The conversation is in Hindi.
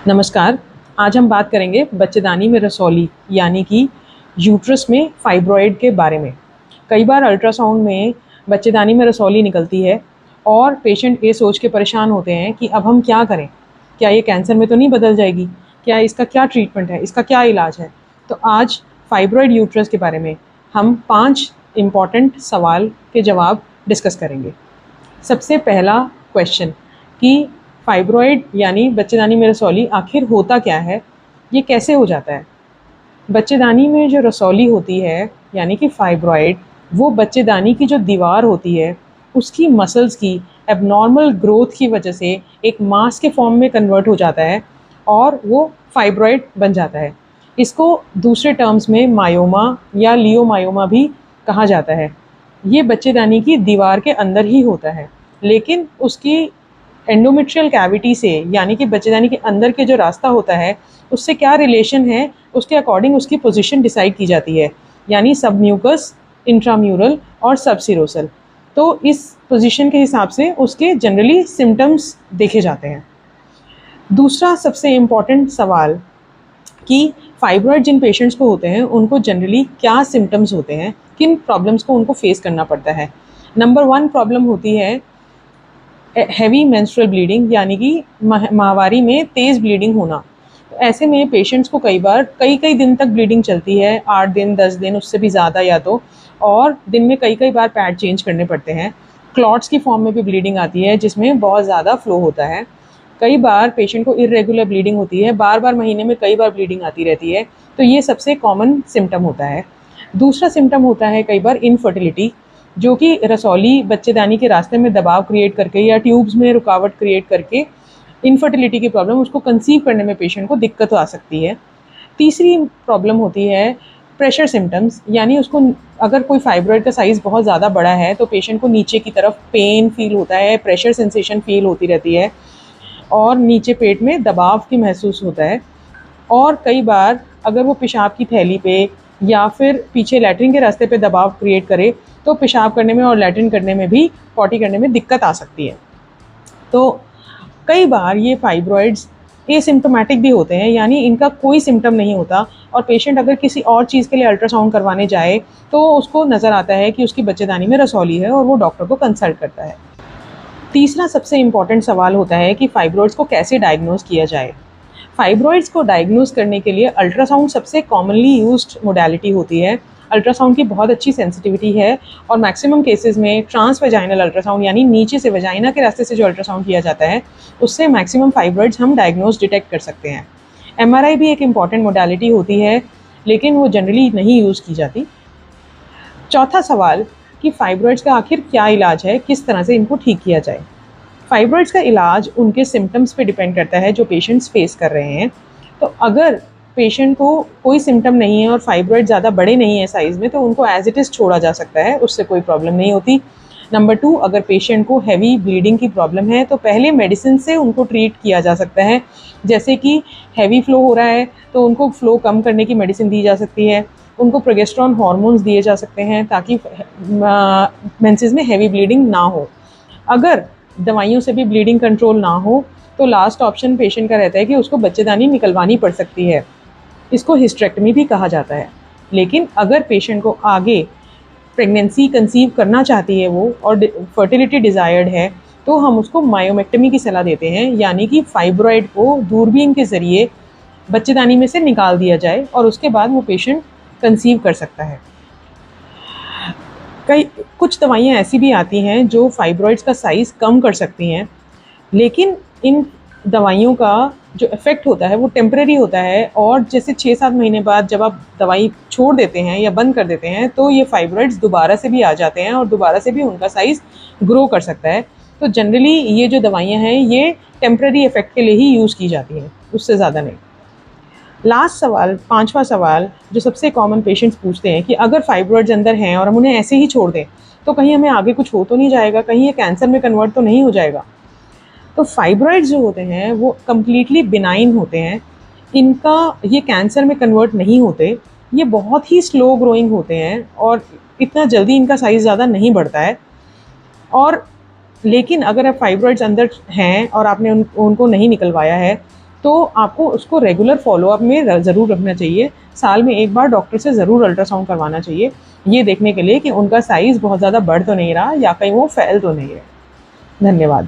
नमस्कार। आज हम बात करेंगे बच्चेदानी में रसौली यानी कि यूट्रस में फाइब्रॉइड के बारे में। कई बार अल्ट्रासाउंड में बच्चेदानी में रसौली निकलती है और पेशेंट ये सोच के परेशान होते हैं कि अब हम क्या करें, क्या ये कैंसर में तो नहीं बदल जाएगी, क्या इसका क्या ट्रीटमेंट है, इसका क्या इलाज है। तो आज फाइब्रॉइड यूट्रस के बारे में हम 5 इम्पॉर्टेंट सवाल के जवाब डिस्कस करेंगे। सबसे पहला क्वेश्चन कि फाइब्रॉइड यानी बच्चेदानी में रसौली आखिर होता क्या है, ये कैसे हो जाता है। बच्चेदानी में जो रसौली होती है यानी कि फाइब्रॉइड, वो बच्चेदानी की जो दीवार होती है उसकी मसल्स की एबनॉर्मल ग्रोथ की वजह से एक मास के फॉर्म में कन्वर्ट हो जाता है और वो फाइब्रॉइड बन जाता है। इसको दूसरे टर्म्स में मायोमा या लियोमायोमा भी कहा जाता है। ये बच्चेदानी की दीवार के अंदर ही होता है, लेकिन उसकी एंडोमेट्रियल कैविटी से यानी कि बच्चेदानी के अंदर के जो रास्ता होता है उससे क्या रिलेशन है, उसके अकॉर्डिंग उसकी पोजीशन डिसाइड की जाती है, यानी सबम्यूकस, इंट्राम्यूरल और सबसिरोसल। तो इस पोजीशन के हिसाब से उसके जनरली सिम्टम्स देखे जाते हैं। दूसरा सबसे इम्पॉर्टेंट सवाल कि फाइब्रॉइड जिन पेशेंट्स को होते हैं उनको जनरली क्या सिम्टम्स होते हैं, किन प्रॉब्लम्स को उनको फेस करना पड़ता है। नंबर 1 प्रॉब्लम होती है हैवी मेंस्ट्रुअल ब्लीडिंग यानी कि माहवारी में तेज़ ब्लीडिंग होना। तो ऐसे में पेशेंट्स को कई बार कई दिन तक ब्लीडिंग चलती है, 8 दिन 10 दिन, उससे भी ज़्यादा या तो, और दिन में कई बार पैड चेंज करने पड़ते हैं। क्लॉट्स की फॉर्म में भी ब्लीडिंग आती है जिसमें बहुत ज़्यादा फ्लो होता है। कई बार पेशेंट को इरेगुलर ब्लीडिंग होती है, बार महीने में कई बार ब्लीडिंग आती रहती है। तो ये सबसे कॉमन सिम्टम होता है। दूसरा सिम्टम होता है कई बार इनफर्टिलिटी, जो कि रसौली बच्चेदानी के रास्ते में दबाव क्रिएट करके या ट्यूब्स में रुकावट क्रिएट करके इनफर्टिलिटी की प्रॉब्लम, उसको कंसीव करने में पेशेंट को दिक्कत आ सकती है। तीसरी प्रॉब्लम होती है प्रेशर सिम्टम्स, यानी उसको अगर कोई फाइब्रॉइड का साइज़ बहुत ज़्यादा बड़ा है तो पेशेंट को नीचे की तरफ पेन फील होता है, प्रेशर सेंसेशन फील होती रहती है और नीचे पेट में दबाव की महसूस होता है। और कई बार अगर वो पेशाब की थैली पे या फिर पीछे लैट्रिन के रास्ते पे दबाव क्रिएट करे तो पेशाब करने में और लैट्रिन करने में भी, पॉटी करने में दिक्कत आ सकती है। तो कई बार ये फाइब्रॉइड्स एसिम्प्टोमेटिक भी होते हैं, यानी इनका कोई सिम्टम नहीं होता और पेशेंट अगर किसी और चीज़ के लिए अल्ट्रासाउंड करवाने जाए तो उसको नज़र आता है कि उसकी बच्चेदानी में रसौली है और वो डॉक्टर को कंसल्ट करता है। तीसरा सबसे इम्पॉर्टेंट सवाल होता है कि फाइब्रॉइड्स को कैसे डायग्नोज किया जाए। फाइब्रॉइड्स को डायग्नोज करने के लिए अल्ट्रासाउंड सबसे कॉमनली यूज्ड मोडालिटी होती है। अल्ट्रासाउंड की बहुत अच्छी सेंसिटिविटी है और मैक्सिमम केसेस में ट्रांसवेजाइनल अल्ट्रासाउंड यानी नीचे से वजाइना के रास्ते से जो अल्ट्रासाउंड किया जाता है उससे मैक्सिमम फाइब्रॉइड्स हम डायग्नोज डिटेक्ट कर सकते हैं। एमआरआई भी एक इम्पॉर्टेंट मोडालिटी होती है, लेकिन वो जनरली नहीं यूज़ की जाती। चौथा सवाल कि फाइब्रॉइड्स का आखिर क्या इलाज है, किस तरह से इनको ठीक किया जाए। फाइब्रॉइड्स का इलाज उनके सिम्टम्स पे डिपेंड करता है जो पेशेंट्स फेस कर रहे हैं। तो अगर पेशेंट को कोई सिम्टम नहीं है और फाइब्रॉइड ज़्यादा बड़े नहीं है साइज़ में तो उनको एज इट इज़ छोड़ा जा सकता है, उससे कोई प्रॉब्लम नहीं होती। नंबर 2, अगर पेशेंट को हैवी ब्लीडिंग की प्रॉब्लम है तो पहले मेडिसिन से उनको ट्रीट किया जा सकता है। जैसे कि हैवी फ्लो हो रहा है तो उनको फ्लो कम करने की मेडिसिन दी जा सकती है, उनको प्रोजेस्टेरोन हार्मोन्स दिए जा सकते हैं ताकि मेंसेस में हैवी ब्लीडिंग ना हो। अगर दवाइयों से भी ब्लीडिंग कंट्रोल ना हो तो लास्ट ऑप्शन पेशेंट का रहता है कि उसको बच्चेदानी निकलवानी पड़ सकती है। इसको हिस्टेरेक्टमी भी कहा जाता है। लेकिन अगर पेशेंट को आगे प्रेगनेंसी कंसीव करना चाहती है वो और फर्टिलिटी डिज़ायर्ड है तो हम उसको मायोमेक्टमी की सलाह देते हैं, यानी कि फाइब्रॉइड को दूरबीन के ज़रिए बच्चेदानी में से निकाल दिया जाए और उसके बाद वो पेशेंट कंसीव कर सकता है। कुछ दवाइयाँ ऐसी भी आती हैं जो फाइब्रॉइड्स का साइज़ कम कर सकती हैं, लेकिन इन दवाइयों का जो इफ़ेक्ट होता है वो टेम्परेरी होता है और जैसे 6-7 महीने बाद जब आप दवाई छोड़ देते हैं या बंद कर देते हैं तो ये फाइब्रॉइड्स दोबारा से भी आ जाते हैं और दोबारा से भी उनका साइज़ ग्रो कर सकता है। तो जनरली ये जो दवाइयाँ हैं ये टेम्परेरी इफ़ेक्ट के लिए ही यूज़ की जाती हैं, उससे ज़्यादा नहीं। लास्ट सवाल, 5वां सवाल जो सबसे कॉमन पेशेंट्स पूछते हैं कि अगर फाइब्रॉइड्स अंदर हैं और हम उन्हें ऐसे ही छोड़ दें तो कहीं हमें आगे कुछ हो तो नहीं जाएगा, कहीं ये कैंसर में कन्वर्ट तो नहीं हो जाएगा। तो फाइब्रॉइड्स जो होते हैं वो कम्प्लीटली बिनाइन होते हैं, इनका ये कैंसर में कन्वर्ट नहीं होते, ये बहुत ही स्लो ग्रोइंग होते हैं और इतना जल्दी इनका साइज़ ज़्यादा नहीं बढ़ता है। और लेकिन अगर आप फाइब्रॉइड्स अंदर हैं और आपने उनको नहीं निकलवाया है तो आपको उसको रेगुलर फॉलोअप में ज़रूर रखना चाहिए। साल में एक बार डॉक्टर से ज़रूर अल्ट्रासाउंड करवाना चाहिए, ये देखने के लिए कि उनका साइज़ बहुत ज़्यादा बढ़ तो नहीं रहा या कहीं वो फैल तो नहीं है। धन्यवाद।